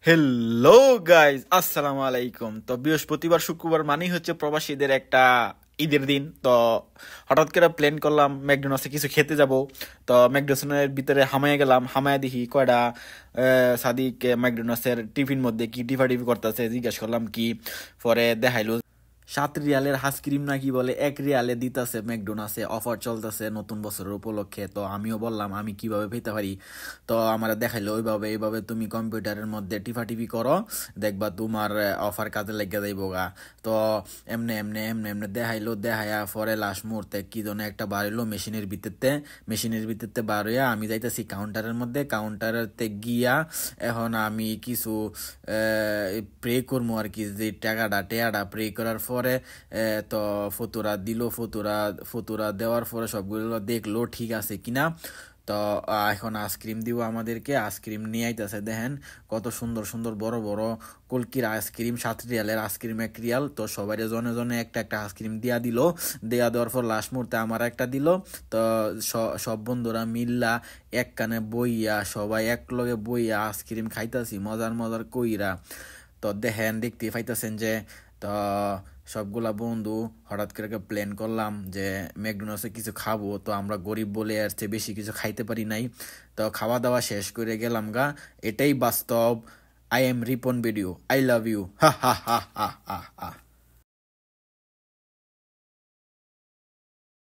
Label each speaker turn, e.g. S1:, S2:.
S1: Hello guys, আসসালামু আলাইকুম। তো বৃহস্পতিবার শুক্রবার মানেই হচ্ছে প্রবাসীদের একটা ঈদের দিন। তো হঠাৎ করে প্ল্যান করলাম ম্যাকডোনাল্ডসে কিছু খেতে যাব। তো ম্যাকডোনাল্ডসের ভিতরে হামায় গেলাম, হামায় দেখি কয়টা সাদিক ম্যাকডোনাল্ডসের টিফিন মধ্যে কি টিফাটিফি করতেছে, জিজ্ঞেস করলাম কি, পরে দেখাইলো 7 রিয়ালের হাঁসক্রিম নাকি বলে 1 রিয়ালে দিতেছে, ম্যাকডোনাল্ডসে অফার চলতেছে নতুন বছরের উপলক্ষে। তো আমিও বললাম আমি কিভাবে পেতে পারি। তো আমার দেখাইলো ওইভাবে এইভাবে তুমি কম্পিউটারের মধ্যে টিফাটিফি করো, দেখবা তোমার অফার কাজে লেগে যাইব গা। তো এমনি এমনি এমনি এমনি দেখাইলো, দেখাইয়া পরে লাস্ট মুহূর্তে কি জন্য একটা বাড়িলো মেশিনের ভিতরতে বার হইয়া আমি যাইতেছি কাউন্টারের মধ্যে, কাউন্টারেতে গিয়া এখন আমি কিছু প্রে করবো আর কি, যে টেয়াটা প্রে করার পরে তো ফতুরা দিল, ফতুরা দেওয়ার পরে সবগুলো দেখলো ঠিক আছে কিনা। তো এখন আইসক্রিম দিব আমাদেরকে, আইসক্রিম নিয়ে আইতেছে। দেখেন কত সুন্দর সুন্দর বড় বড় কলকির আইসক্রিম, 7 রিয়ালের আইসক্রিম 1 রিয়াল। তো সবাই জনে জনে একটা একটা আইসক্রিম দেওয়ার পর লাস্ট মুহূর্তে আমার একটা দিল। তো সব বন্ধুরা মিল্লা এক কানে বইয়া সবাই এক লগে বইয়া আইসক্রিম খাইতাছি মজার মজার কইরা। তো দেখতে পাইতেছেন যে, তো সবগুলা বন্ধু হঠাৎ করে প্ল্যান করলাম যে ম্যাকডোনাল্ডসে কিছু খাবো। তো আমরা গরিব বলে আর চেয়ে বেশি কিছু খাইতে পারি নাই। তো খাওয়া দাওয়া শেষ করে গেলাম গা। এটাই বাস্তব। I am Ripon video, I love you, হা হা হা হা হা হা।